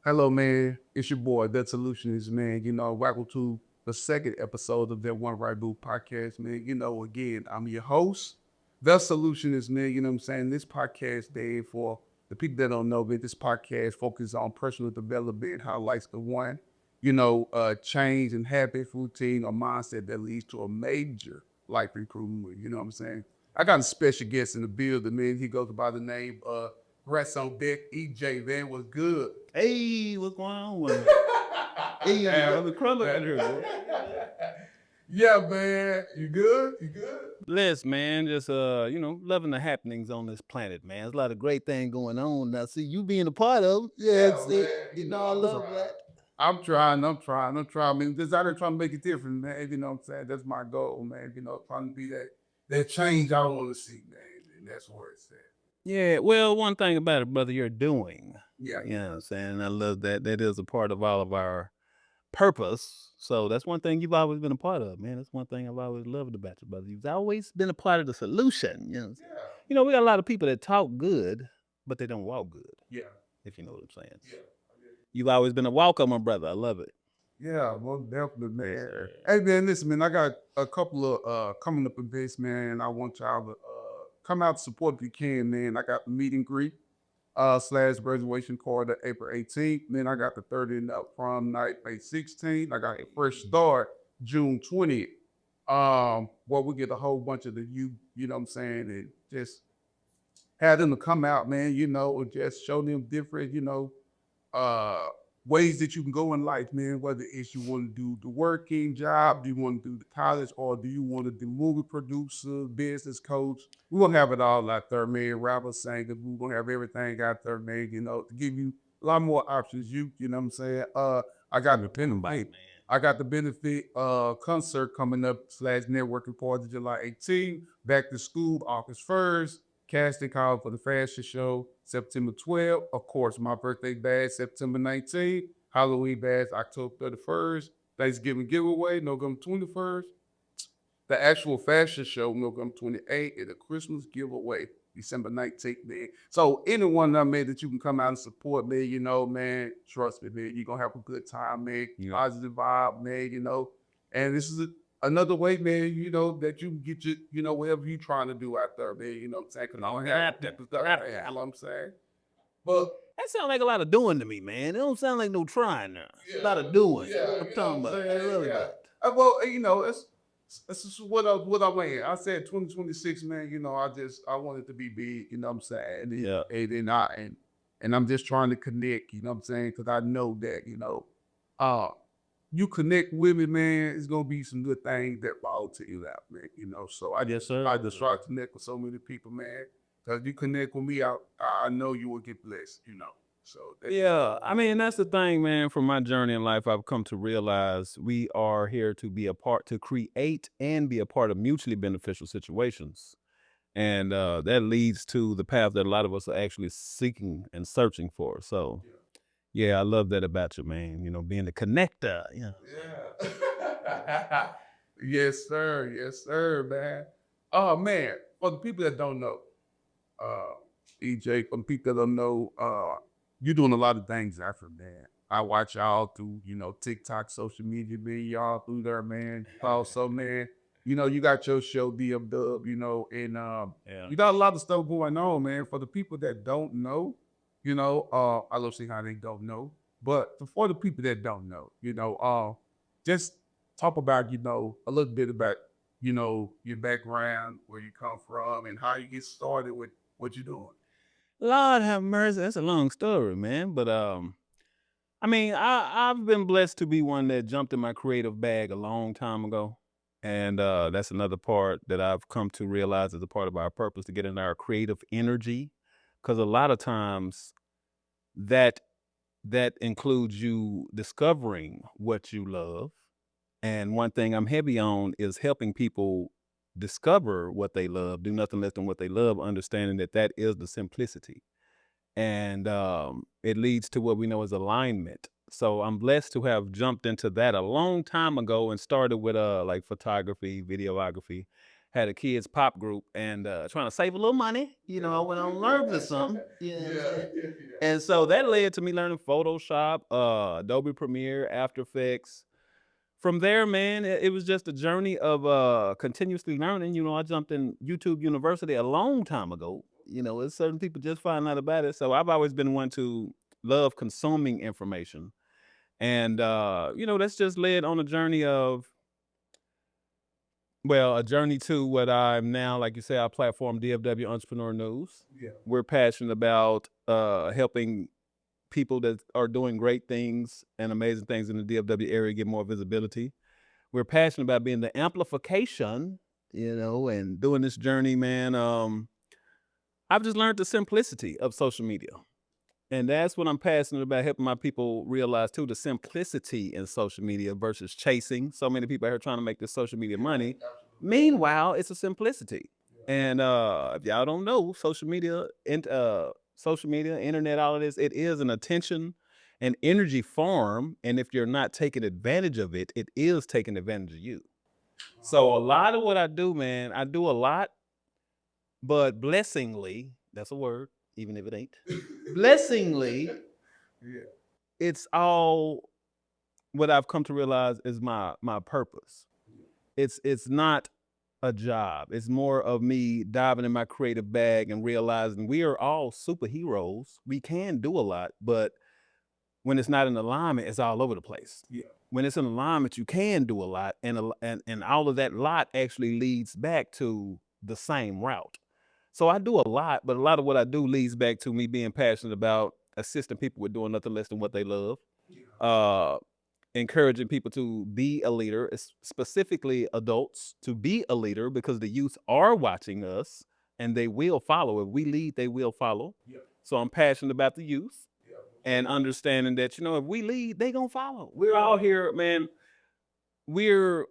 Hello, man. It's your boy, The Solutionist, man. Welcome to the second episode of that One Right Move podcast, man. Again, I'm your host, The Solutionist, man. You know what I'm saying? This podcast, day for the people that don't know, man, this podcast focuses on personal development, how life's the one, change and habit, routine, or mindset that leads to a major life improvement. You know what I'm saying? I got a special guest in the building, man. He goes by the name of Rest on Deck, EJ, man. Was good. Hey, what's going on with Hey, brother Cruller out here, boy. Yeah, man. You good? You good? Bless, man. Just loving the happenings on this planet, man. There's a lot of great things going on. Now, see you being a part of it. Yeah, Yeah, see, man. I love trying. that. I'm trying. I mean, just out there trying to make it different, man. You know what I'm saying? That's my goal, man. Trying to be that change I want to see, man. And that's where it's at. Yeah, well, one thing about it, brother, you're doing. Yeah. You know what I'm saying? I love that. That is a part of all of our purpose. So that's one thing you've always been a part of, man. That's one thing I've always loved about you, brother. You've always been a part of the solution. Yeah. We got a lot of people that talk good, but they don't walk good, Yeah. if you know what I'm saying. Yeah. You've always been a walker, my brother. I love it. Yeah, well, definitely, man. sir. Hey, man, listen, man, I got a couple of coming up in this, man. I want y'all to come out to support if you can, man. I got the meet and greet / graduation card April 18th. Then I got the 30 and up prom night May 16th. I got a fresh start June 20th. Where we get a whole bunch of the youth, you know what I'm saying, and just have them to come out, man, and just show them different, uh, ways that you can go in life, man. Whether it's you want to do the working job, do you want to do the college, or do you want to do movie producer, business coach? We're gonna have it all out there, man. Rapper, singer, we're gonna have everything out there, man. To give you a lot more options. You know what I'm saying? I got the pen Bite, man. I got the benefit concert coming up / networking party July 18th. Back to school August 1st. Casting call for the fashion show September 12th. Of course, my birthday bash September 19th. Halloween bash October 31st. Thanksgiving giveaway November 21st. The actual fashion show November 28th, and the Christmas giveaway December 19th, man. So anyone I made that you can come out and support me, man, trust me, man, you're gonna have a good time, man. Yeah. Positive vibe, man. And this is another way, man, that you can get your, whatever you trying to do out there, man. You know what I'm saying? Cause I don't have that stuff. You know what I'm saying? But That sounds like a lot of doing to me, man. It don't sound like no trying now. A lot of doing. I'm talking about. I love that. Well, it's just what I mean. I said 2026, man. I want it to be big. You know what I'm saying? Yeah. And I'm just trying to connect. You know what I'm saying? Because I know that uh, you connect with me, man. It's gonna be some good things that fall to you out, man. So Yes, sir. I just try to connect with so many people, man. Because you connect with me, I know you will get blessed. So Yeah, I mean, that's the thing, man. From my journey in life, I've come to realize we are here to be a part, to create and be a part of mutually beneficial situations. And that leads to the path that a lot of us are actually seeking and searching for. So, yeah, I love that about you, man. Being the connector. Yeah. Yeah. Yes, sir. Yes, sir, man. Oh man, for the people that don't know, uh, EJ, for the people that don't know, you're doing a lot of things after, man. I watch y'all through, TikTok, social media, man. Y'all through there, man. Also, man, you got your show, DM and Yeah. you got a lot of stuff going on, man. For the people that don't know, I love seeing how they don't know. But for the people that don't know, just talk about, a little bit about, your background, where you come from, and how you get started with what you're doing. Lord have mercy. That's a long story, man. But I mean, I've been blessed to be one that jumped in my creative bag a long time ago. And that's another part that I've come to realize is a part of our purpose, to get in our creative energy. Because a lot of times that that includes you discovering what you love. And one thing I'm heavy on is helping people discover what they love, do nothing less than what they love, understanding that that is the simplicity. And it leads to what we know as alignment. So I'm blessed to have jumped into that a long time ago and started with like photography, videography, had a kids pop group and trying to save a little money. You know, I went on Nerves or something. You know what I'm saying? And so that led to me learning Photoshop, Adobe Premiere, After Effects. From there, man, it was just a journey of continuously learning. You know, I jumped in YouTube University a long time ago. You know, it's certain people just find out about it. So I've always been one to love consuming information. And you know, that's just led on a journey of a journey to what I'm now, like you say, our platform DFW Entrepreneur News. Yeah. We're passionate about helping people that are doing great things and amazing things in the DFW area get more visibility. We're passionate about being the amplification, you know, and doing this journey, man. I've just learned the simplicity of social media. And that's what I'm passionate about, helping my people realize too, the simplicity in social media versus chasing. So many people out here trying to make this social media money. Meanwhile, it's a simplicity. And if y'all don't know, social media, internet, all of this, it is an attention and energy farm. And if you're not taking advantage of it, it is taking advantage of you. So a lot of what I do, man, I do a lot, but blessingly, that's a word, even if it ain't. Blessingly, Yeah. it's all what I've come to realize is my purpose. It's not a job. It's more of me diving in my creative bag and realizing we are all superheroes. We can do a lot, but when it's not in alignment, it's all over the place. Yeah. When it's in alignment, you can do a lot, and all of that lot actually leads back to the same route. So I do a lot, but a lot of what I do leads back to me being passionate about assisting people with doing nothing less than what they love. Encouraging people to be a leader, specifically adults, to be a leader because the youth are watching us and they will follow. If we lead, they will follow. Yeah. So I'm passionate about the youth Yeah. and understanding that, you know, if we lead, they gonna follow. We're all here, man. We're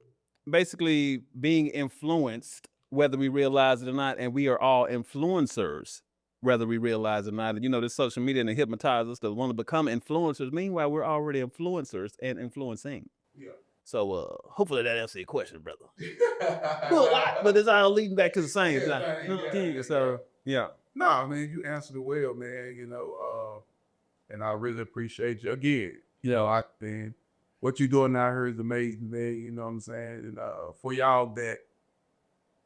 basically being influenced, whether we realize it or not, and we are all influencers, whether we realize it or not. And you know, this social media and the hypnotize us to want to become influencers. Meanwhile, we're already influencers and influencing. Yeah. So hopefully that answers your question, brother. Do a lot, but it's all leading back to the same thing. Yeah, You know what I'm saying? yeah, So yeah. Nah, man, you answered it well, man. You know, and I really appreciate you again. You know, man, what you doing out here is amazing, man. You know what I'm saying? And for y'all that,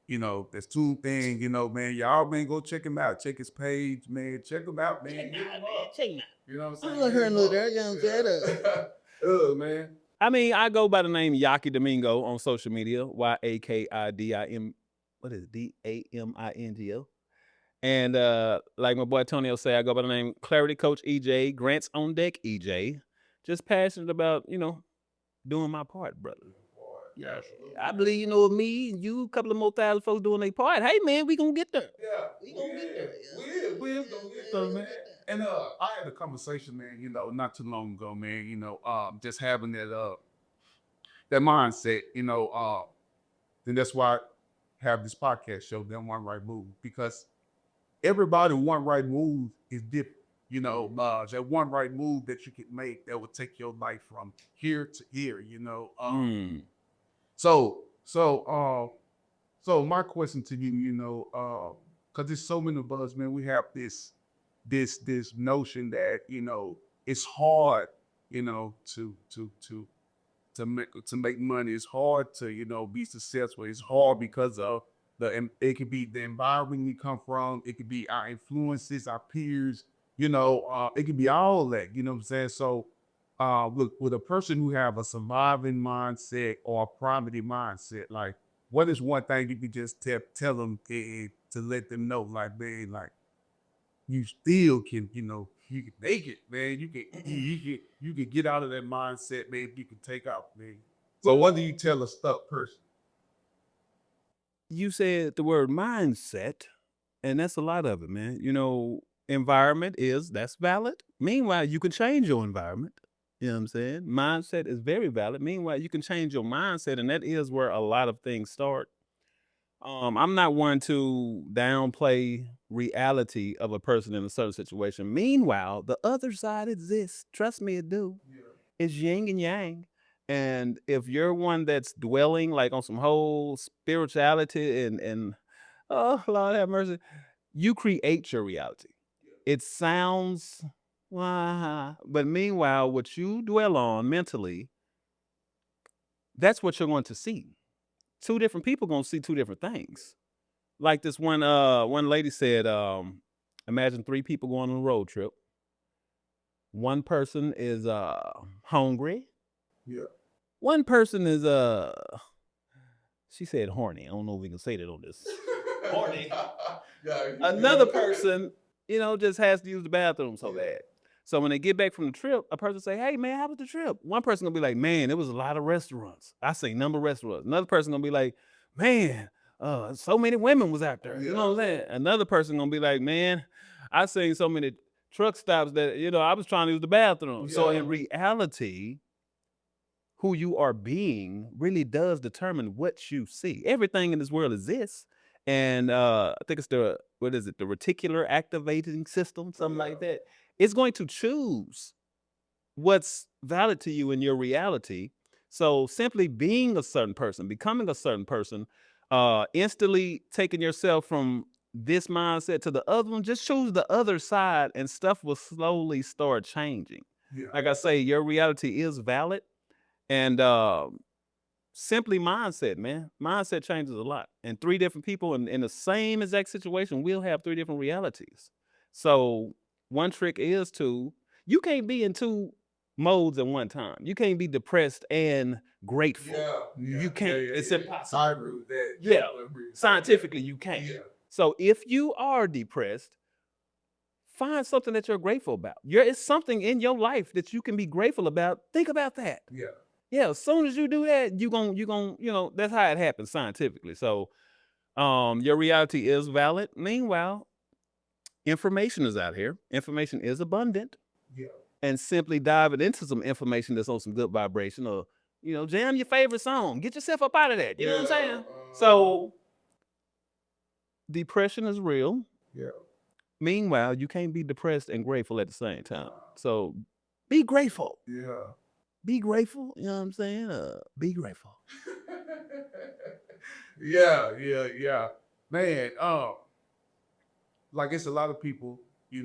you know, that's tuned in, you know, man, y'all, man, go check him out. Check his page, man. Check him out, man. Hit him up. Check him out. You know what I'm saying? I'm not hearing no there, you know what I'm saying? Man. I mean, I go by the name Yaki Domingo on social media. YAKIDIM. What is it? DAMINGO. And like my boy Tonio say, I go by the name Clarity Coach EJ, Grants on Deck EJ. Just passionate about, you know, doing my part, brother. Yeah. I believe, you know, me and you, a couple of more thousand folks doing their part. Hey, man, we gonna get there. Yeah, We gonna get there. We is gonna get there, man. And I had a conversation, man, you know, not too long ago, man, you know, just having that mindset, you know, and that's why I have this podcast show, That One Right Move, because everybody one right move is different. You know, that one right move that you can make that will take your life from here to here, you know. So my question to you, you know, because there's so many of us, man, we have this notion that, you know, it's hard, you know, to make money. It's hard to, you know, be successful. It's hard because of it could be the environment we come from. It could be our influences, our peers, you know, it could be all that, you know what I'm saying? So look, with a person who have a surviving mindset or a poverty mindset, like, what is one thing you could just tell them to let them know, like, man, like, you still can, you know, you can make it, man. You can get out of that mindset, man. You can take out, man. So what do you tell a stuck person? You said the word mindset, and that's a lot of it, man. You know, environment that's valid. Meanwhile, you can change your environment. You know what I'm saying? Mindset is very valid. Meanwhile, you can change your mindset, and that is where a lot of things start. I'm not one to downplay reality of a person in a certain situation. Meanwhile, the other side exists. Trust me, it do. It's yin and yang. And if you're one that's dwelling like on some whole spirituality and oh Lord have mercy, you create your reality. It sounds but meanwhile, what you dwell on mentally, that's what you're going to see. Two different people gonna see two different things. Like this one lady said, imagine three people going on a road trip. One person is hungry. Yeah. One person is she said horny. I don't know if we can say that on this. Horny. Yeah. Another person, just has to use the bathroom so Yeah. bad. So when they get back from the trip, a person say, "Hey man, how was the trip?" One person gonna be like, "Man, it was a lot of restaurants. I say number of restaurants." Another person gonna be like, "Man, so many women was out there." You know what I'm saying? Another person gonna be like, "Man, I seen so many truck stops that I was trying to use the bathroom." So in Yeah. reality, who you are being really does determine what you see. Everything in this world exists. And I think it's the what is it, the reticular activating system, something like that. It's going to choose what's valid to you in your reality. So simply being a certain person, becoming a certain person, instantly taking yourself from this mindset to the other one, just choose the other side and stuff will slowly start changing. Yeah. Like I say, your reality is valid. And simply mindset, man. Mindset changes a lot. And three different people in the same exact situation will have three different realities. So one trick is you can't be in two modes at one time. You can't be depressed and grateful. You can't. It's impossible. I agree with that. Yeah. I agree with that. Scientifically, you can't. Yeah. So if you are depressed, find something that you're grateful about. It's something in your life that you can be grateful about. Think about that. Yeah. Yeah, as soon as you do that, that's how it happens scientifically. So, your reality is valid. Meanwhile, information is out here. Information is abundant, Yeah. and simply diving into some information that's on some good vibration, or jam your favorite song. Get yourself up out of that. You know what I'm saying? So, depression is real. Yeah. Meanwhile, you can't be depressed and grateful at the same time. So, be grateful. Yeah. Be grateful. You know what I'm saying? Be grateful. Yeah. Man, like it's a lot of people, there's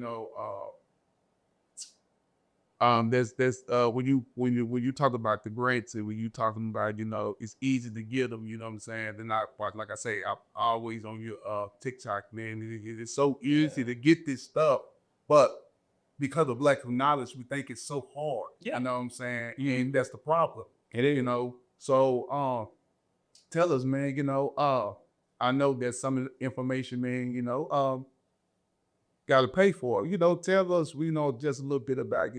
when you talk about the grants and when you talking about, it's easy to get them, you know what I'm saying? They're not like I say, I'm always on your TikTok, man. It's so easy to get this stuff, but because of lack of knowledge, we think it's so hard. Yeah. You know what I'm saying? And that's the problem. It is. So tell us, man, I know there's some of the information, man, gotta pay for it. Tell us, just a little bit about,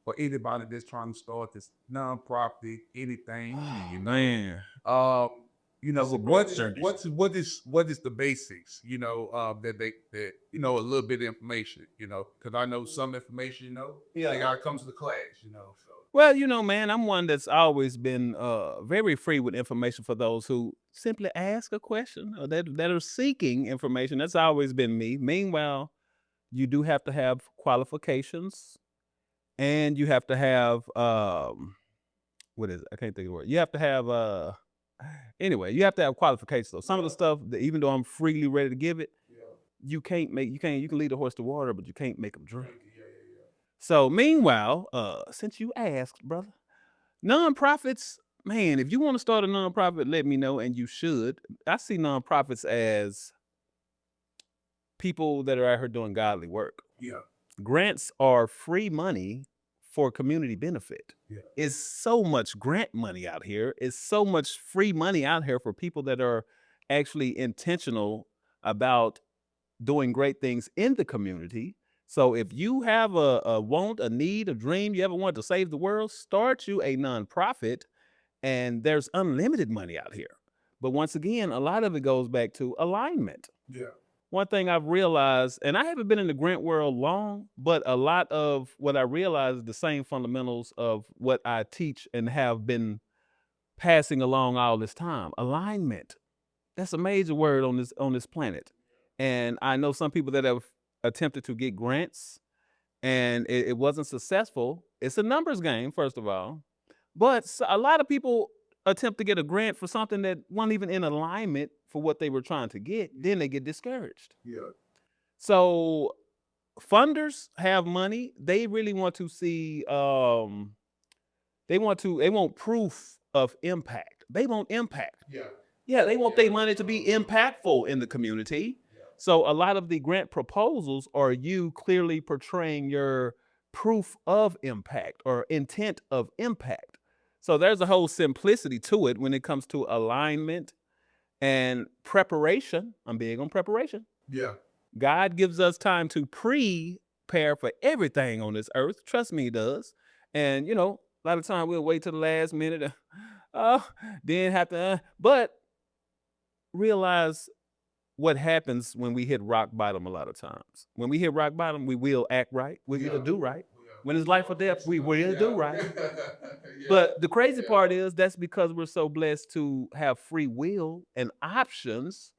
for anybody that's trying to start this nonprofit, anything. Man. That's a great What journey. what is the basics, that a little bit of information, because I know some information, they gotta come to the class, so. Well, man, I'm one that's always been very free with information for those who simply ask a question or that are seeking information. That's always been me. Meanwhile, you do have to have qualifications and you have to have what is it? I can't think of the word. You have to have anyway, you have to have qualifications. So some of the stuff that even though I'm freely ready to give it, you can lead a horse to water, but you can't make them drink. So meanwhile, since you asked, brother, nonprofits, man, if you want to start a nonprofit, let me know, and you should. I see nonprofits as people that are out here doing godly work. Yeah. Grants are free money for community benefit. Yeah. It's so much grant money out here. It's so much free money out here for people that are actually intentional about doing great things in the community. So if you have a want, a need, a dream, you ever want to save the world, start you a nonprofit, and there's unlimited money out here. But once again, a lot of it goes back to alignment. Yeah. One thing I've realized, and I haven't been in the grant world long, but a lot of what I realize is the same fundamentals of what I teach and have been passing along all this time. Alignment. That's a major word on this planet. And I know some people that have attempted to get grants and it wasn't successful. It's a numbers game, first of all. But a lot of people attempt to get a grant for something that wasn't even in alignment for what they were trying to get. Then they get discouraged. Yeah. So funders have money. They really want to see they want proof of impact. They want impact. Yeah. Yeah, they want Yeah. their money to be impactful in the community. Yeah. So a lot of the grant proposals are you clearly portraying your proof of impact or intent of impact. So there's a whole simplicity to it when it comes to alignment and preparation. I'm big on preparation. Yeah. God gives us time to prepare for everything on this earth. Trust me, he does. And a lot of time we'll wait till the last minute. Then have to. But realize what happens when we hit rock bottom. A lot of times, when we hit rock bottom, we will act right. We will do right. When it's life or death, we will do right. But the crazy part is that's because we're so blessed to have free will and options.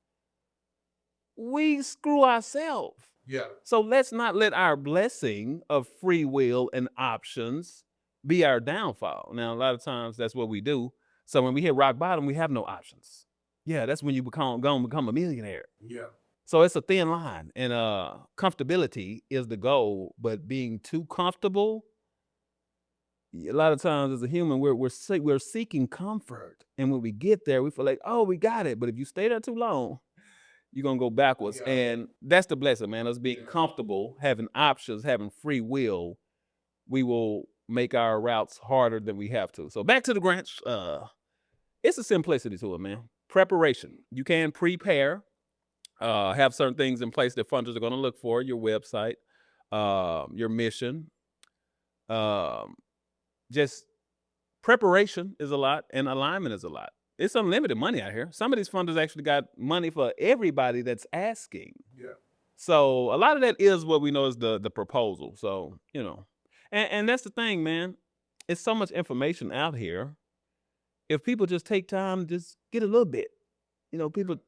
We screw ourselves. Yeah. So let's not let our blessing of free will and options be our downfall. Now, a lot of times that's what we do. So when we hit rock bottom, we have no options. Yeah, that's when you gonna become a millionaire. Yeah. So it's a thin line, and comfortability is the goal. But being too comfortable, a lot of times as a human, we're seeking comfort, and when we get there, we feel like, oh, we got it. But if you stay there too long, you're gonna go backwards. Yeah. And that's the blessing, man. Us being Yeah. comfortable, having options, having free will, we will make our routes harder than we have to. So back to the grants. It's a simplicity to it, man. Preparation. You can prepare, have certain things in place that funders are gonna look for, your website, your mission. Just preparation is a lot and alignment is a lot. It's unlimited money out here. Some of these funders actually got money for everybody that's asking. Yeah. So a lot of that is what we know is the proposal. So, and that's the thing, man. It's so much information out here. If people just take time, just get a little bit.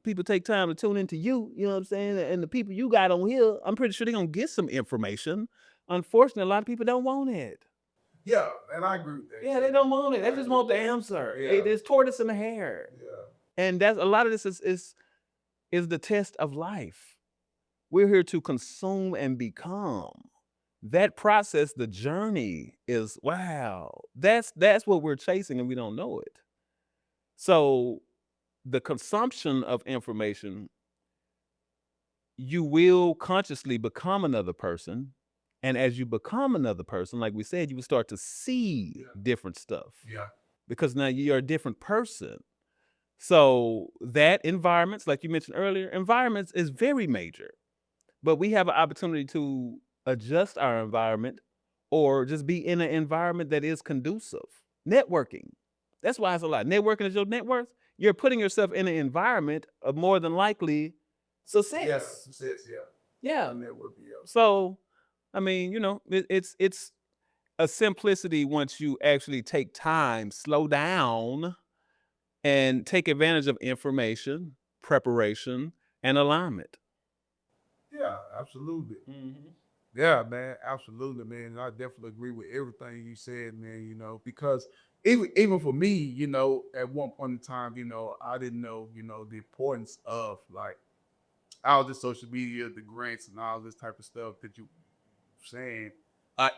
People take time to tune into you, you know what I'm saying? And the people you got on here, I'm pretty sure they're gonna get some information. Unfortunately, a lot of people don't want it. Yeah. And I agree with that. Yeah, they don't want it. They just want the answer. Yeah. There's tortoise in the hair. Yeah. And that's a lot of this is the test of life. We're here to consume and become. That process, the journey is wow. That's what we're chasing and we don't know it. So the consumption of information, you will consciously become another person. And as you become another person, like we said, you will start to see Yeah. different stuff Yeah. because now you're a different person. So that environments, like you mentioned earlier, environments is very major. But we have an opportunity to adjust our environment or just be in an environment that is conducive. Networking. That's why it's a lot. Networking is your net worth. You're putting yourself in an environment of more than likely success. Yes. Success. Yeah. Yeah. And that would be else. So, I mean, it's a simplicity once you actually take time, slow down, and take advantage of information, preparation, and alignment. Yeah. Absolutely. Mm-hmm. Yeah, man, absolutely, man. And I definitely agree with everything you said, man, because even for me, at one point in time, I didn't know, the importance of like all the social media, the grants and all this type of stuff that you saying.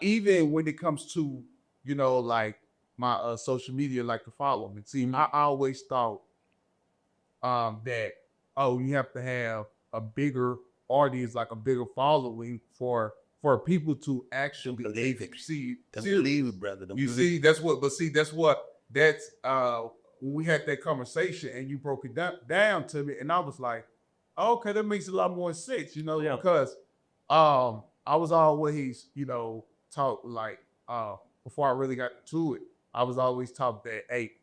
Even when it comes to, like my social media, like to follow me. See, I always thought that, oh, you have to have a bigger audience, like a bigger following for people to actually Believe it. see. Don't serious. believe it, brother. Don't You believe see, that's when we had that conversation and you broke it down to me, and I was like, okay, that makes a lot more sense, Yeah. because I was always, taught like before I really got into it, I was always taught that, hey,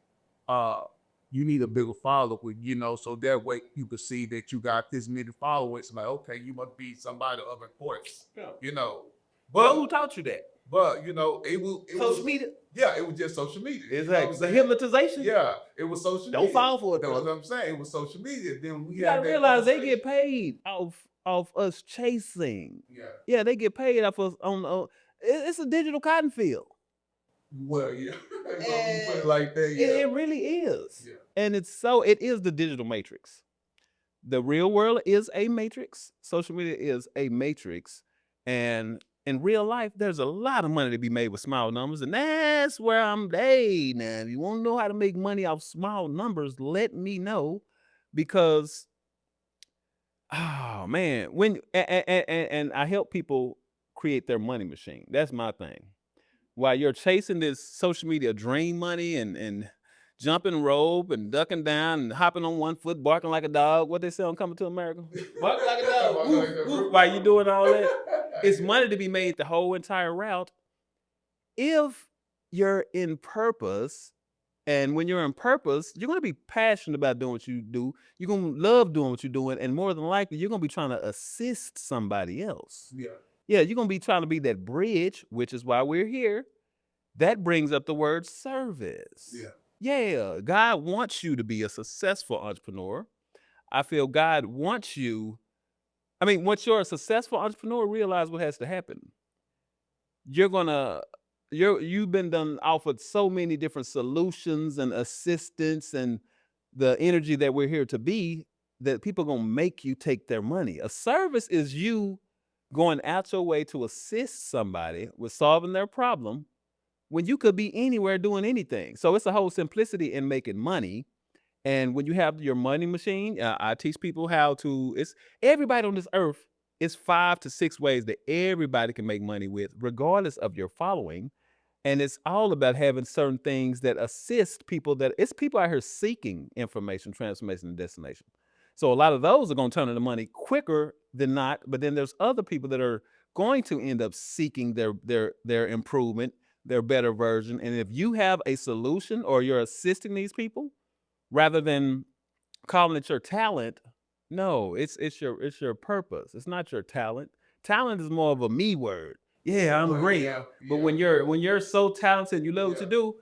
you need a bigger following, so that way you could see that you got this many followers. Like, okay, you must be somebody of importance, Yeah. But who taught you that? it was media. yeah, it was just social media. you know what I'm Exactly. The saying? hypnotization. Yeah, it was social Don't media. fall for it, That's bro. what I'm saying. It was social media. Then we You had gotta that realize they conversation. get paid off us chasing. Yeah, Yeah, they get paid off us on. It's a digital cotton field. Well, yeah. If I can put it And like that, it, yeah. it really is. Yeah. And it is the digital matrix. The real world is a matrix. Social media is a matrix. And in real life, there's a lot of money to be made with small numbers. And that's where hey, now, if you want to know how to make money off small numbers, let me know. Because, oh man, and I help people create their money machine. That's my thing. While you're chasing this social media dream money and jumping rope and ducking down and hopping on one foot, barking like a dog. What they say on Coming to America? Bark like a dog. Bark Woof, like a woof. dog. While you doing all that, it's money to be made the whole entire route if you're in purpose. And when you're in purpose, you're going to be passionate about doing what you do. You're going to love doing what you're doing. And more than likely, you're going to be trying to assist somebody else. Yeah. Yeah, you're going to be trying to be that bridge, which is why we're here. That brings up the word service. Yeah. Yeah, God wants you to be a successful entrepreneur. I feel God wants you. I mean, once you're a successful entrepreneur, realize what has to happen. You've been done offered so many different solutions and assistance and the energy that we're here to be that people are gonna make you take their money. A service is you going out your way to assist somebody with solving their problem when you could be anywhere doing anything. So it's a whole simplicity in making money. And when you have your money machine, I teach people how to. It's everybody on this earth. It's 5 to 6 ways that everybody can make money with, regardless of your following. And it's all about having certain things that assist people. That it's people out here seeking information, transformation, and destination. So a lot of those are going to turn into money quicker than not. But then there's other people that are going to end up seeking their improvement, their better version. And if you have a solution or you're assisting these people, rather than calling it your talent, no, it's your purpose. It's not your talent. Talent is more of a me word. Yeah, I'm Well, great. yeah, But yeah. when you're so talented, you love what you Yeah. do,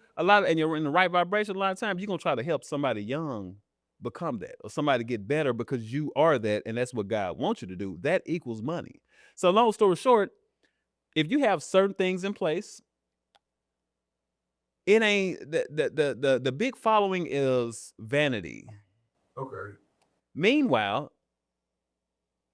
and you're in the right vibration, a lot of times you're gonna try to help somebody young become that or somebody get better because you are that, and that's what God wants you to do. That equals money. So long story short, if you have certain things in place, it ain't the big following is vanity. Okay. Meanwhile,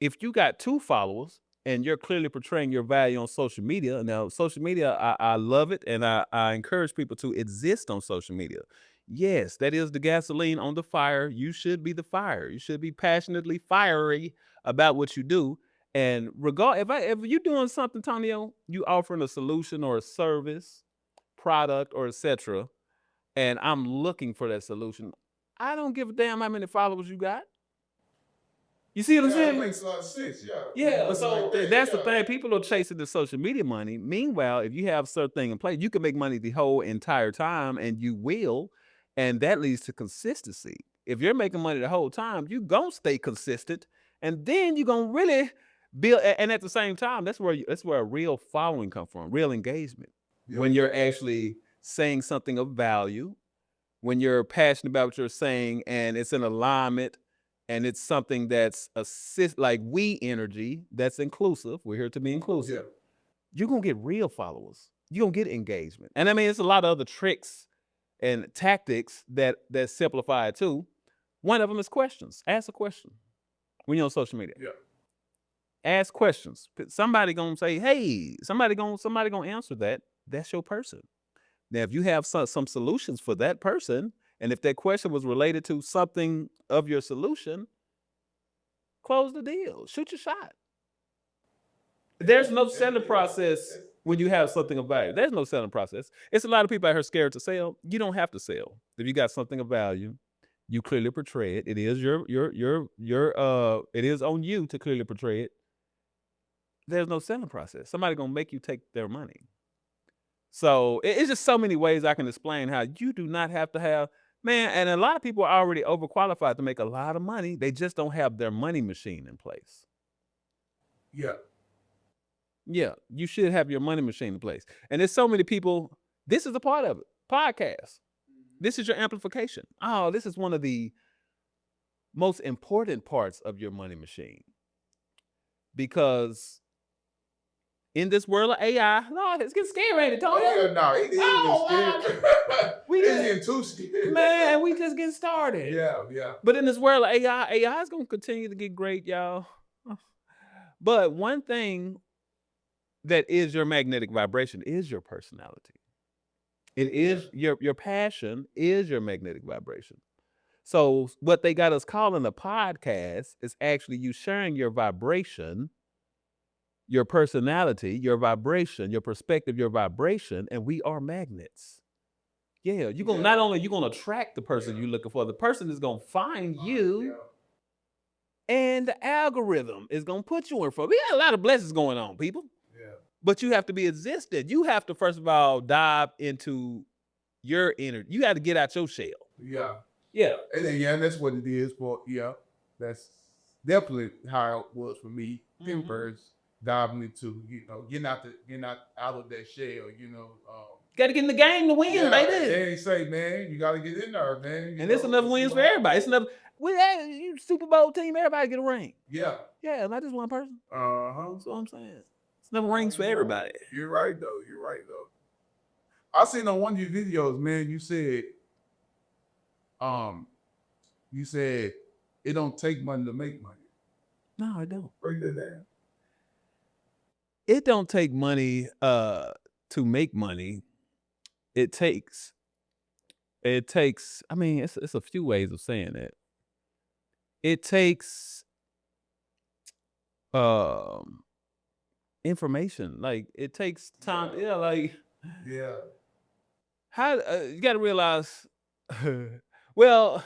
if you got 2 followers and you're clearly portraying your value on social media, now social media, I love it and I encourage people to exist on social media. Yes, that is the gasoline on the fire. You should be the fire. You should be passionately fiery about what you do. And if you're doing something, Tonio, you offering a solution or a service, product, or etc., and I'm looking for that solution, I don't give a damn how many followers you got. You see what I'm Yeah, that saying? makes a lot of sense. Yeah. Yeah, Looking so like that, that's the yeah. thing. People are chasing the social media money. Meanwhile, if you have certain thing in place, you can make money the whole entire time, and you will, and that leads to consistency. If you're making money the whole time, you gonna stay consistent, and then you're gonna really build. And at the same time, that's where a real following come from, real engagement. When you're actually saying something of value, when you're passionate about what you're saying, and it's in alignment and it's something that's like we energy that's inclusive. We're here to be inclusive. Yeah. You're gonna get real followers. You're gonna get engagement. And I mean, it's a lot of other tricks and tactics that simplify it too. One of them is questions. Ask a question when you're on social media. Yeah. Ask questions. Somebody gonna say, hey, somebody gonna answer that. That's your person. Now, if you have some solutions for that person, and if that question was related to something of your solution, close the deal. Shoot your shot. There's no selling process when you have something of value. There's no selling process. It's a lot of people out here scared to sell. You don't have to sell. If you got something of value, you clearly portray it. It is it is on you to clearly portray it. There's no selling process. Somebody gonna make you take their money. So it's just so many ways I can explain how you do not have to have, man. And a lot of people are already overqualified to make a lot of money. They just don't have their money machine in place. Yeah. Yeah, you should have your money machine in place. And there's so many people. This is a part of it. Podcast. This is your amplification. Oh, this is one of the most important parts of your money machine, because in this world of AI, no, it's getting scary, ain't it, Tony? no, it is Oh, scared. We It's just- getting too scared. Man, we just getting started. Yeah. But in this world of AI is gonna continue to get great, y'all. But one thing that is your magnetic vibration is your personality. It is your passion is your magnetic vibration. So what they got us calling a podcast is actually you sharing your vibration, your personality, your vibration, your perspective, your vibration, and we are magnets. Yeah, you're gonna not only you're gonna attract the person you're looking for, the person is gonna find you, and the algorithm is gonna put you in front. We got a lot of blessings going on, people. Yeah. But you have to be existed. You have to first of all dive into your energy. You got to get out your shell. Yeah. Yeah. And then, and that's what it is for, that's definitely how it was for me. Mhm. First diving into, getting out of that shell, Got to get in the game to win, yeah, baby. they ain't say, man, you got to get in there, man. And it's enough wins for everybody. It's enough. You Super Bowl team, everybody get a ring. Yeah. Yeah, not just one person. Uh-huh. That's what I'm saying. It's enough rings for everybody. You're right, though. I seen on one of your videos, man, you said it don't take money to make money. No, it don't. Break that down. It don't take money to make money. It takes, I mean, it's a few ways of saying it. It takes information. Like it takes time. Yeah, like Yeah. how you got to realize. Well,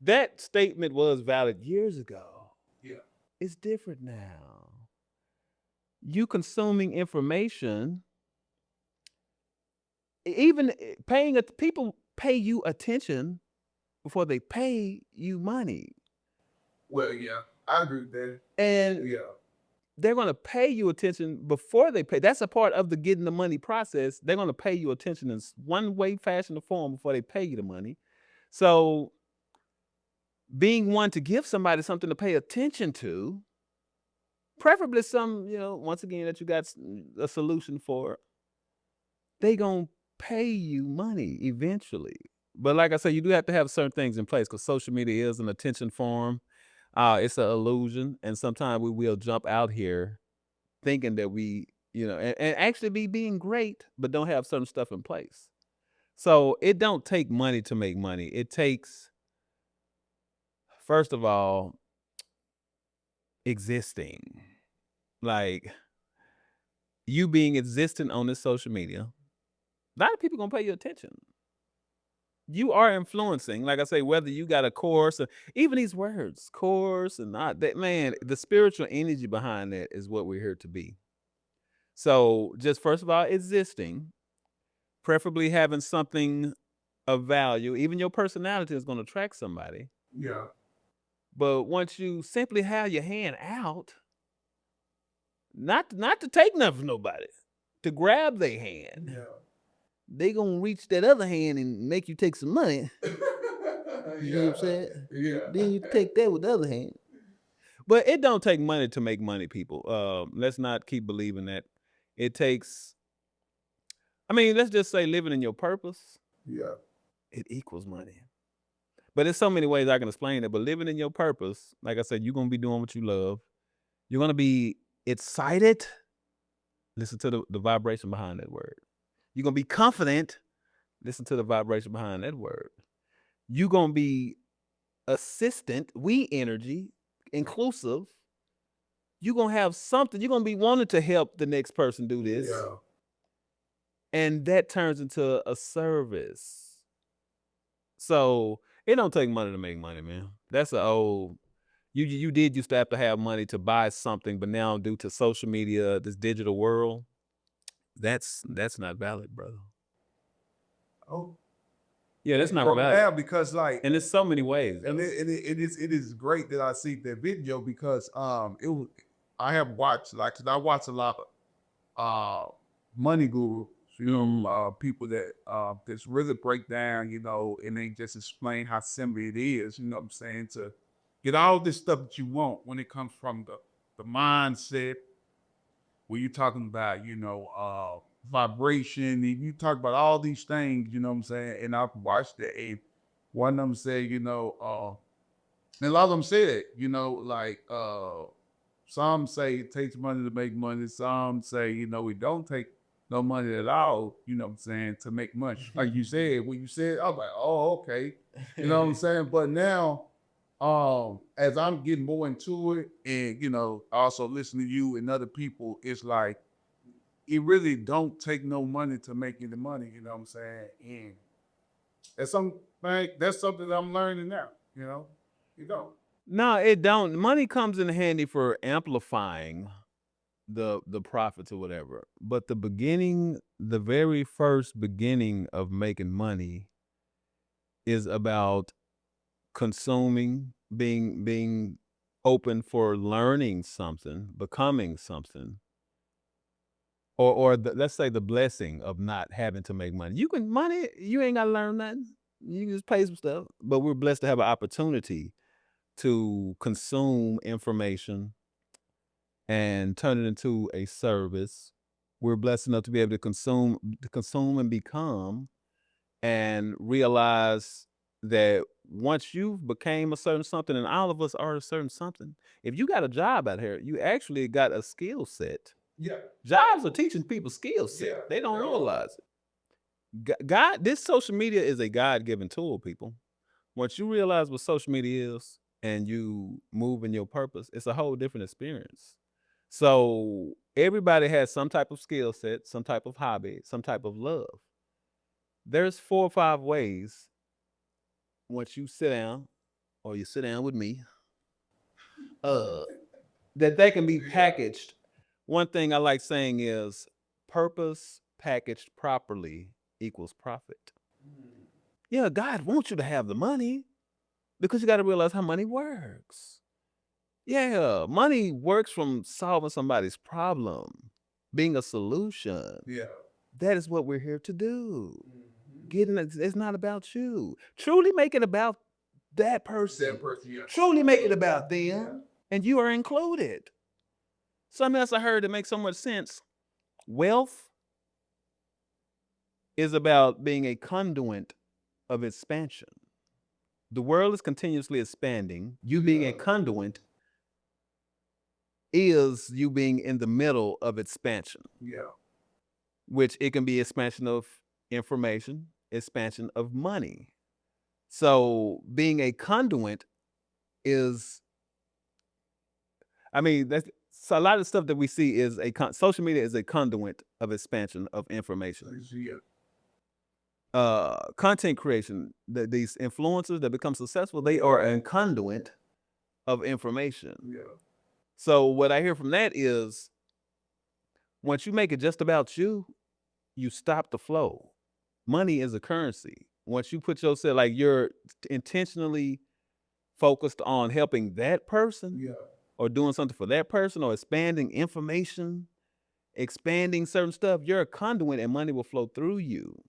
that statement was valid years ago. Yeah. It's different now. You consuming information, even paying people pay you attention before they pay you money. Well, yeah, I agree with that. And Yeah. they're going to pay you attention before they pay. That's a part of the getting the money process. They're going to pay you attention in one way, fashion, or form before they pay you the money. So being one to give somebody something to pay attention to, preferably some, once again, that you got a solution for, they going to pay you money eventually. But like I said, you do have to have certain things in place because social media is an attention form. It's an illusion. And sometimes we will jump out here thinking that we, and actually be being great, but don't have certain stuff in place. So it don't take money to make money. It takes, first of all, existing. Like you being existent on this social media, a lot of people gonna pay you attention. You are influencing, like I say, whether you got a course or even these words, course and not that, man, the spiritual energy behind that is what we're here to be. So just first of all, existing, preferably having something of value. Even your personality is going to attract somebody. Yeah. But once you simply have your hand out, not to take nothing from nobody, to grab their hand, Yeah. they gonna reach that other hand and make you take some money. You know what I'm saying? Yeah. Then you take that with the other hand. But it don't take money to make money, people. Let's not keep believing that. It takes, let's just say living in your purpose, Yeah. it equals money. But there's so many ways I can explain it. But living in your purpose, like I said, you're going to be doing what you love. You're going to be excited. Listen to the vibration behind that word. You're going to be confident. Listen to the vibration behind that word. You're going to be assistant, we energy, inclusive. You're going to have something. You're going to be wanting to help the next person do this. Yeah. And that turns into a service. So it don't take money to make money, man. That's an old, you used to have to have money to buy something, but now due to social media, this digital world, that's not valid, brother. Oh. Yeah, that's not Broke valid. down because and there's so many ways. it is great that I see that video because I have watched I watch a lot of money gurus, people that just really break down, and they just explain how simple it is, you know what I'm saying, to get all this stuff that you want when it comes from the mindset, when you're talking about, vibration, and you talk about all these things, you know what I'm saying? And I've watched it, and one of them said, and a lot of them said it, some say it takes money to make money. Some say, we don't take no money at all, you know what I'm saying, to make money. Like you said, when you said, I was like, oh, okay. You know what I'm saying? But now, as I'm getting more into it and, also listening to you and other people, it's like, it really don't take no money to make any money, you know what I'm saying? And that's something that I'm learning now, you don't. No, it don't. Money comes in handy for amplifying the profits or whatever. But the very first beginning of making money is about consuming, being open for learning something, becoming something, or let's say the blessing of not having to make money. You ain't gotta learn nothing. You can just pay some stuff. But we're blessed to have an opportunity to consume information and turn it into a service. We're blessed enough to be able to consume and become, and realize that once you've became a certain something, and all of us are a certain something, if you got a job out here, you actually got a skill set. Yeah. Jobs are teaching people skill set. Yeah, They don't they are. realize it. God, this social media is a God-given tool, people. Once you realize what social media is and you move in your purpose, it's a whole different experience. So everybody has some type of skill set, some type of hobby, some type of love. There's 4 or 5 ways once you sit down, or you sit down with me, uh, that they can be packaged. One thing I like saying is purpose packaged properly equals profit. Yeah, God wants you to have the money because you got to realize how money works. Yeah, money works from solving somebody's problem, being a solution. Yeah. That is what we're here to do. It's not about you. Truly make it about that person. That person, yeah. Truly make it about them, Yeah. and you are included. Something else I heard that makes so much sense. Wealth is about being a conduit of expansion. The world is continuously expanding. You being a conduit is you being in the middle of expansion, Yeah. which it can be expansion of information, expansion of money. So being a conduit is, that's so a lot of stuff that we see is social media is a conduit of expansion of information. Yeah. Content creation, these influencers that become successful, they are a conduit of information. Yeah. So what I hear from that is, once you make it just about you, you stop the flow. Money is a currency. Once you put yourself, like, you're intentionally focused on helping that person, Yeah. or doing something for that person, or expanding information, expanding certain stuff, you're a conduit and money will flow through you.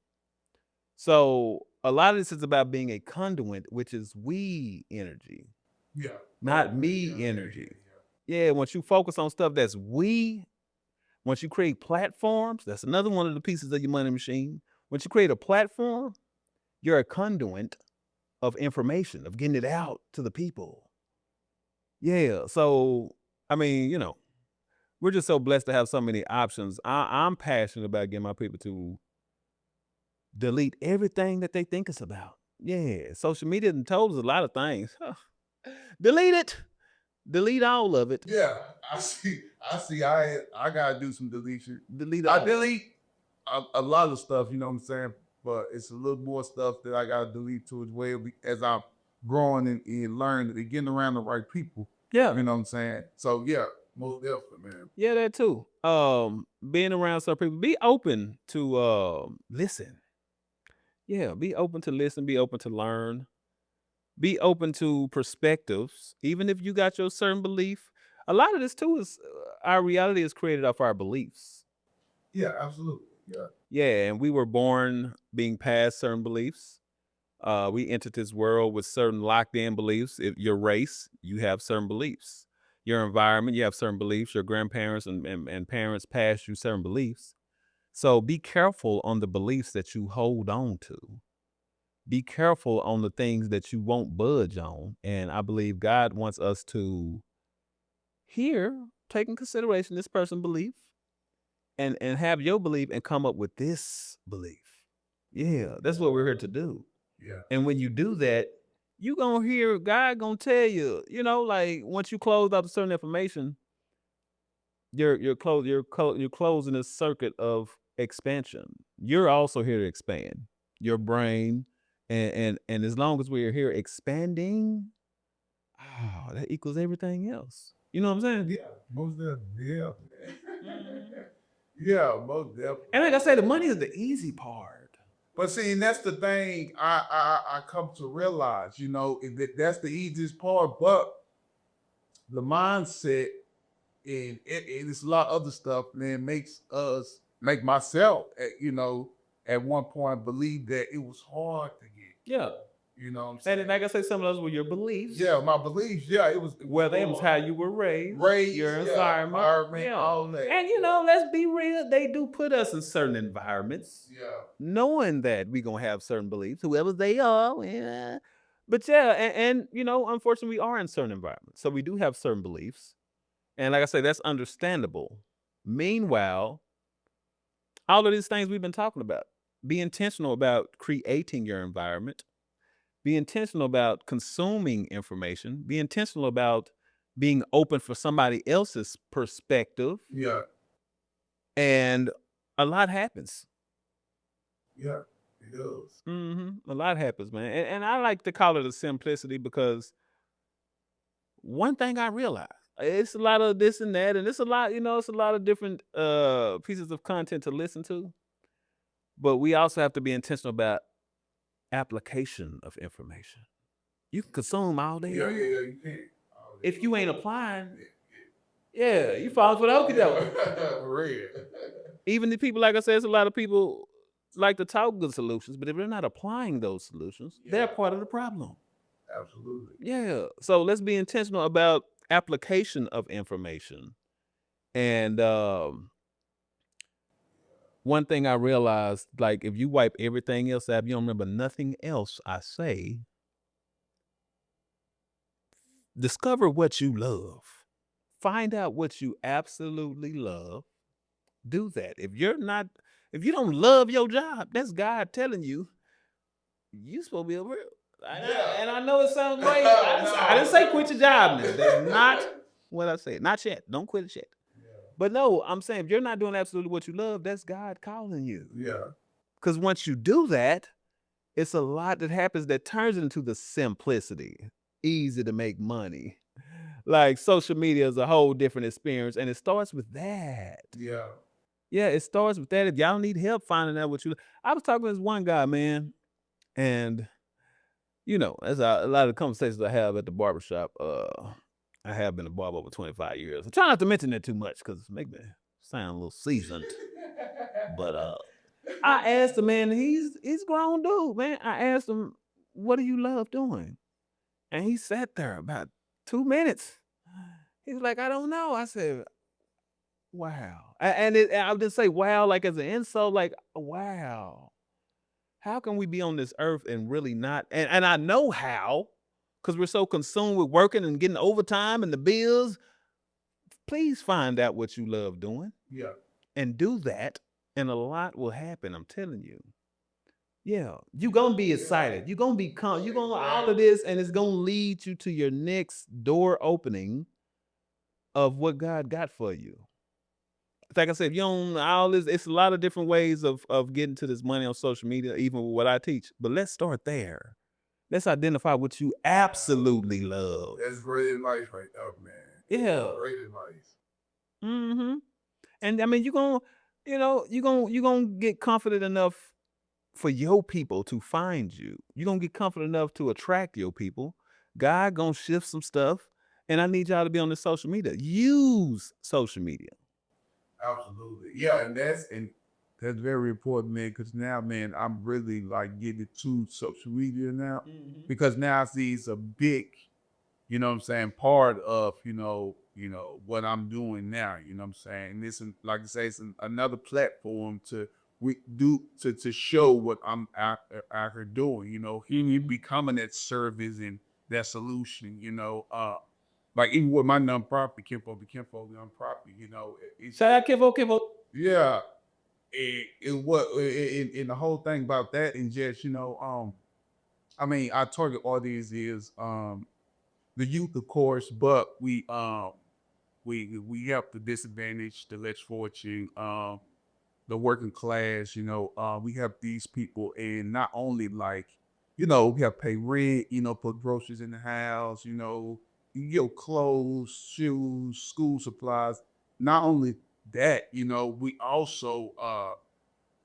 So a lot of this is about being a conduit, which is we energy, Yeah. not me energy. Yeah, once you focus on stuff that's once you create platforms, that's another one of the pieces of your money machine. Once you create a platform, you're a conduit of information, of getting it out to the people. Yeah. So, we're just so blessed to have so many options. I'm passionate about getting my people to delete everything that they think it's about. Yeah. Social media done told us a lot of things. Delete it. Delete all of it. Yeah. I see. I gotta do some deletion. Delete I all. delete a lot of stuff, you know what I'm saying? But it's a little more stuff that I gotta delete too as well, as I'm growing and learning and getting around the right people. Yeah. You know what I'm saying? So yeah, most definitely, man. Yeah, that too. Being around some people, be open to listen. Yeah, be open to listen, be open to learn, be open to perspectives, even if you got your certain belief. A lot of this too is our reality is created off our beliefs. Yeah, absolutely. Yeah. Yeah, and we were born being past certain beliefs. We entered this world with certain locked in beliefs. If your race, you have certain beliefs. your environment. You have certain beliefs. Your grandparents and parents passed you certain beliefs. So be careful on the beliefs that you hold on to. Be careful on the things that you won't budge on. And I believe God wants us to take in consideration this person's belief and have your belief and come up with this belief. Yeah, that's what we're here to do. Yeah. And when you do that, you gonna hear God gonna tell you, like once you close out a certain information, you're closing a circuit of expansion. You're also here to expand your brain, and as long as we're here expanding, that equals everything else. You know what I'm saying? Yeah, most definitely. Yeah. Mhm. Yeah, most definitely. And like I say, the money is the easy part. But see, and that's the thing I come to realize, that's the easiest part, but the mindset and it's a lot of other stuff, man, make myself, at one point believe that it was hard to get. Yeah. You know what I'm saying? And like I say, some of those were your beliefs. Yeah, my beliefs, yeah, it was Whether it was how hard. you were raised, Raised, your yeah, environment, yeah. all that. And let's be real, they do put us in certain environments, Yeah. knowing that we gonna have certain beliefs, whoever they are. Yeah. But yeah, and unfortunately, we are in certain environments, so we do have certain beliefs, and like I say, that's understandable. Meanwhile, all of these things we've been talking about, be intentional about creating your environment. Be intentional about consuming information. Be intentional about being open for somebody else's perspective. Yeah. And a lot happens. Yeah. It does. A lot happens, man. And I like to call it a simplicity because one thing I realized, it's a lot of this and that, and it's a lot, it's a lot of different pieces of content to listen to. But we also have to be intentional about application of information. You can consume all day. Yeah, you can't. If you ain't applying, yeah, you falling for the okie doke. For real. Even the people, like I said, there's a lot of people like to talk good solutions, but if they're not applying those solutions, they're Yeah. part of the problem. Absolutely. Yeah. So let's be intentional about application of information. And one thing I realized, like if you wipe everything else out, you don't remember nothing else I say. Discover what you love. Find out what you absolutely love. Do that. If you don't love your job, that's God telling you, you supposed to be over here. And I know it sounds great. I didn't say quit your job now. That's not what I said. Not yet. Don't quit it yet. But no, I'm saying if you're not doing absolutely what you love, that's God calling you. Yeah. Because once you do that, it's a lot that happens that turns into the simplicity. Easy to make money. Like social media is a whole different experience, and it starts with that. Yeah. Yeah, it starts with that. If y'all need help finding out what you, I was talking to this one guy, man, and that's a lot of conversations I have at the barbershop. I have been a barber over 25 years. I try not to mention that too much because it make me sound a little seasoned. But I asked him, man, he's a grown dude, man. I asked him, what do you love doing? And he sat there about 2 minutes. He's like, I don't know. I said, wow. And I didn't say wow like as an insult, like, wow. How can we be on this earth and really not? And I know how, because we're so consumed with working and getting overtime and the bills. Please find out what you love doing. Yeah. And do that, and a lot will happen, I'm telling you. Yeah, you're going to be excited. You're going to be you're going to all of this, and it's going to lead you to your next door opening of what God got for you. Like I said, if you don't all this, it's a lot of different ways of getting to this money on social media, even with what I teach. But let's start there. Let's identify what you absolutely love. That's great advice right there, man. Yeah. Great advice. Mm-hmm. And I mean, you're gonna get confident enough for your people to find you. You're gonna get confident enough to attract your people. God gonna shift some stuff. And I need y'all to be on the social media. Use social media. Absolutely. Yeah, and that's very important, man, because now, man, I'm really like getting to social media now because now I see it's a big you know what I'm saying, part of, what I'm doing now, you know what I'm saying? And this, like I say, it's another platform to we do to show what I'm out here doing, he becoming that service and that solution, like even with my nonprofit, Kinfolk nonprofit, it's Shout out Kivo. yeah, and the whole thing about that and just, I mean, our target audience is the youth, of course, but we help the disadvantaged, the less fortunate, the working class. We have these people, and not only like, we have to pay rent, put groceries in the house, clothes, shoes, school supplies. Not only that, we also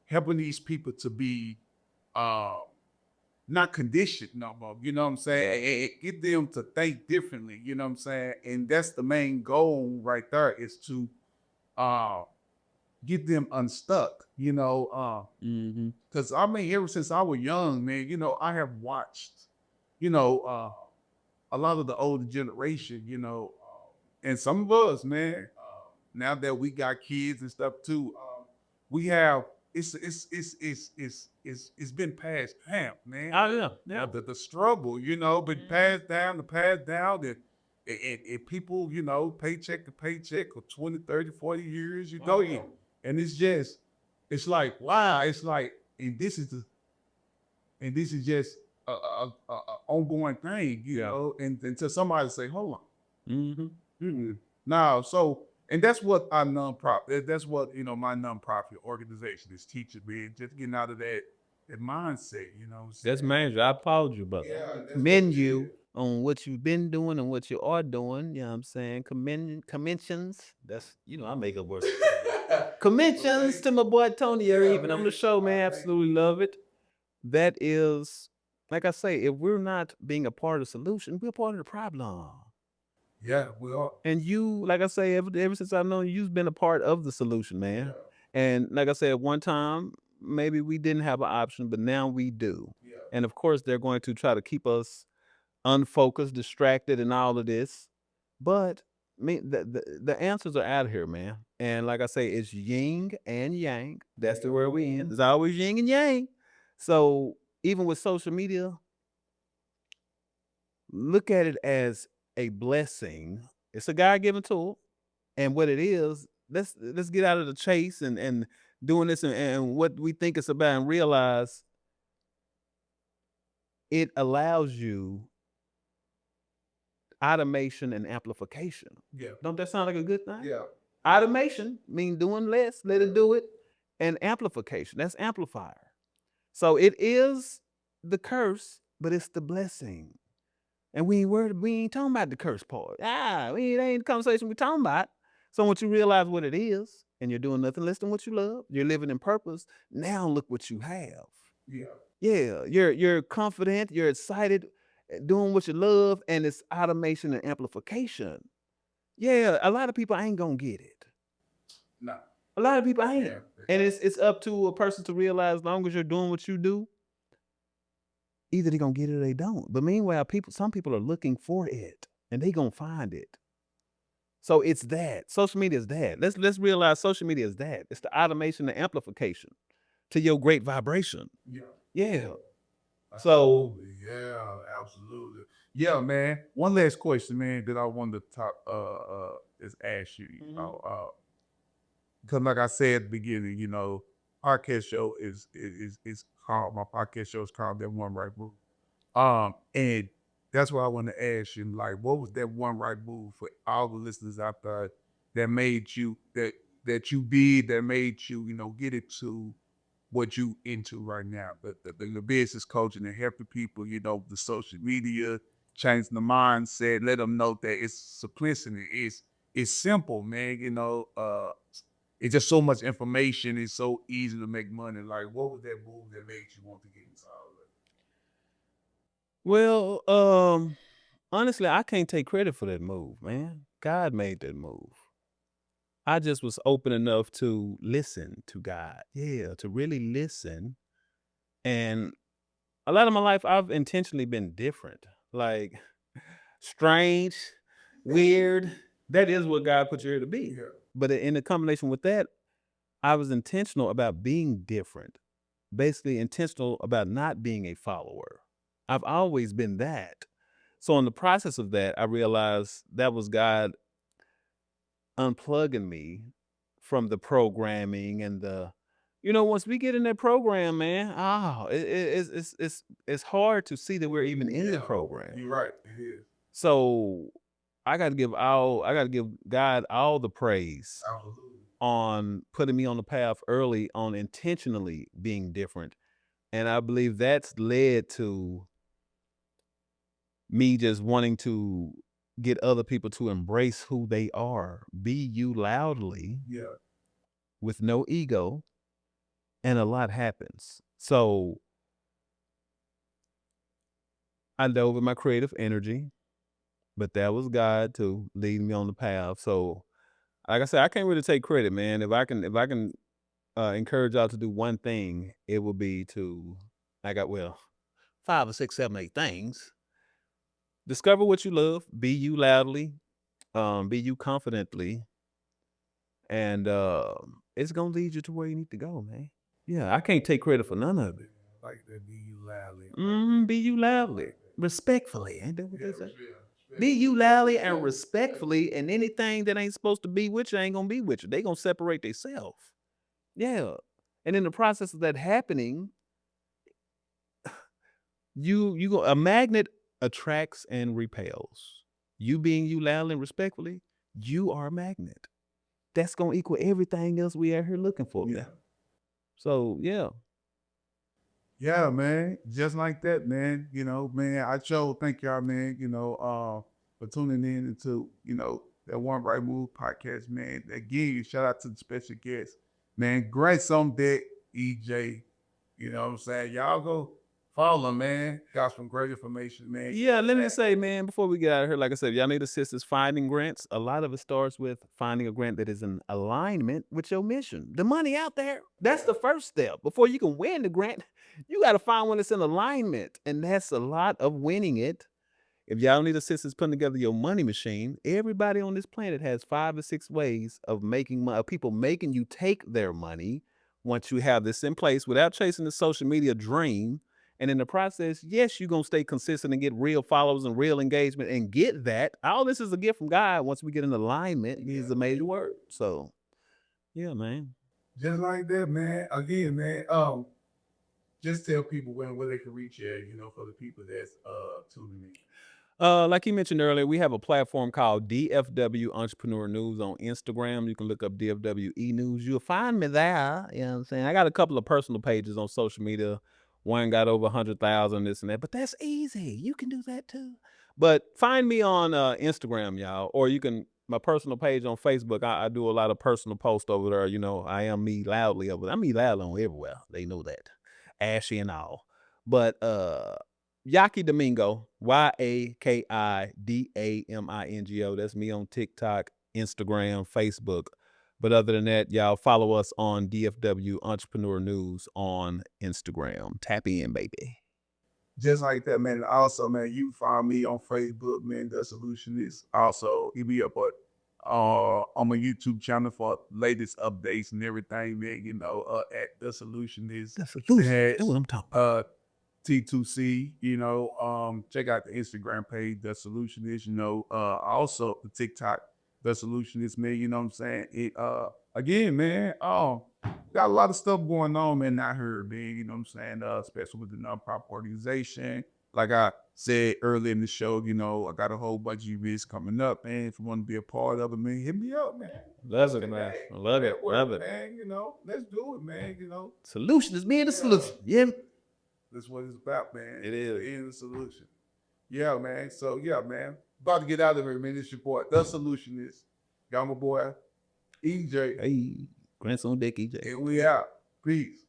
helping these people to be uh not conditioned no more. You know what I'm saying? Get them to think differently. You know what I'm saying? And that's the main goal right there is to uh get them unstuck. Because I mean, ever since I was young, man, I have watched, you know, a lot of the older generation, and some of us, man, now that we got kids and stuff too, we have it's been passed down, man. Oh yeah, yeah. The struggle, been passed down and people, paycheck to paycheck for 20, 30, 40 years, and it's like, wow, it's like, and this is just a ongoing thing, and until somebody say, hold on. Now, so, and that's what our nonprofit, that's what, my nonprofit organization is teaching me, just getting out of that mindset, That's major. I applaud you, brother. Yeah, that's Commend what it you is. on what you've been doing and what you are doing. You know what I'm saying? Commentions. That's I make up words. Commentions to my boy Tony even on the show, man. Absolutely love it. That is, like I say, if we're not being a part of the solution, we're part of the problem. Yeah, we are. And you, like I say, ever since I've known you, you've been a part of the solution, man. Yeah. And like I said, one time, maybe we didn't have an option, but now we do. Yeah. And of course, they're going to try to keep us unfocused, distracted, and all of this. But the answers are out here, man. And like I say, it's yin and yang. That's the word we in. It's always yin and yang. So even with social media, look at it as a blessing. It's a God-given tool. And what it is, let's get out of the chase and doing this and what we think it's about and realize it allows you automation and amplification. Yeah. Don't that sound like a good thing? Yeah. Automation mean doing less, let it do it, and amplification, that's amplifier. So it is the curse, but it's the blessing. And we ain't talking about the curse part. It ain't the conversation we talking about. So once you realize what it is, and you're doing nothing less than what you love, you're living in purpose. Now look what you have. Yeah. Yeah, you're confident, you're excited, doing what you love, and it's automation and amplification. Yeah, a lot of people ain't gonna get it. No. A lot of people ain't. Yeah. And it's up to a person to realize as long as you're doing what you do, either they're gonna get it or they don't. But meanwhile, some people are looking for it and they gonna find it. So it's that. Social media is that. Let's realize social media is that. It's the automation and amplification to your great vibration. Yeah. Yeah. So Absolutely. Yeah, absolutely. Yeah, man. One last question, man, that I wanted to talk is ask you, because like I said at the beginning, podcast show is called my podcast show is called That One Right Move. And that's why I want to ask you, like, what was that one right move for all the listeners out there that made you that you did that made you, get it to what you into right now, the business coaching and helping people, the social media, changing the mindset, let them know that it's simplicity, it's simple, man. It's just so much information. It's so easy to make money. Like, what was that move that made you want to get into all well, honestly, I can't take credit for that move, man. God made that move. I just was open enough to listen to God. Yeah, to really listen. And a lot of my life, I've intentionally been different. Like, strange, weird. That is what God put you here to be. Yeah. But in the combination with that, I was intentional about being different. Basically intentional about not being a follower. I've always been that. So in the process of that, I realized that was God unplugging me from the programming and the, once we get in that program, man, it's hard to see that we're even in the Yeah. program. You're right. It is. So I got to give God all the praise Absolutely. on putting me on the path early on intentionally being different. And I believe that's led to me just wanting to get other people to embrace who they are. Be you loudly Yeah. with no ego, and a lot happens. So I dove in my creative energy, but that was God to lead me on the path. So like I said, I can't really take credit, man. If I can encourage y'all to do one thing, it would be to, 5 or 6, 7, 8 things. Discover what you love, be you loudly, be you confidently, and it's gonna lead you to where you need to go, man. Yeah, I can't take credit for none of it. Like that. Be you loudly. Be you loudly, respectfully. Ain't that what Yeah. they say? Yeah. Be you loudly and respectfully, and anything that ain't supposed to be with you ain't gonna be with you. They gonna separate themselves. Yeah, and in the process of that happening, a magnet attracts and repels. You being you loudly and respectfully, you are a magnet. That's gonna equal everything else we out here looking for. Yeah. Man. So yeah. Yeah, man. Just like that, man. Man, I thank y'all, man, for tuning in into, that One Right Move podcast, man. Again, shout out to the special guest, man. Grace on deck, EJ. You know what I'm saying? Y'all go follow him, man. Got some great information, man. Yeah, let me say, man, before we get out of here, like I said, y'all need assistance finding grants. A lot of it starts with finding a grant that is in alignment with your mission. The money out there, that's the first step. Before you can win the grant, you got to find one that's in alignment. And that's a lot of winning it. If y'all need assistance putting together your money machine, everybody on this planet has 5 or 6 ways of making money, people making you take their money once you have this in place without chasing the social media dream. And in the process, yes, you're going to stay consistent and get real followers and real engagement and get that. All this is a gift from God. Once we get in alignment, He's a major word. So, yeah, man. Just like that, man. Again, man. Just tell people where they can reach you, for the people that's tuning in. Like you mentioned earlier, we have a platform called DFW Entrepreneur News on Instagram. You can look up DFWE News. You'll find me there. You know what I'm saying? I got a couple of personal pages on social media. One got over 100,000, this and that, but that's easy. You can do that too. But find me on Instagram, y'all, or you can, my personal page on Facebook. I do a lot of personal posts over there. I am me loudly over there. I'm me loudly on everywhere. They know that. Ashy and all. But Yaki Domingo, YAKIDAMINGO. That's me on TikTok, Instagram, Facebook. But other than that, y'all follow us on DFW Entrepreneur News on Instagram. Tap in, baby. Just like that, man. And also, man, you can find me on Facebook, man. The Solutionist. Also, hit me up on my YouTube channel for latest updates and everything, man. At The Solutionist. That's what I'm talking about. T2C, check out the Instagram page, The Solutionist, also the TikTok, The Solutionist, man, you know what I'm saying? Again, man, got a lot of stuff going on, man, out here, man, you know what I'm saying? Especially with the nonprofit organization. Like I said earlier in the show, I got a whole bunch of events coming up, man. If you want to be a part of it, man, hit me up, man. Love it, man. I love it. Love it. Man, let's do it, man, Solution is being the solution. Yeah. That's what it's about, man. It is. Being the solution. Yeah, man. So, yeah, man. About to get out of here, man. This your boy, The Solutionist. Got my boy, EJ. Hey, grandson deck EJ. And we out. Peace.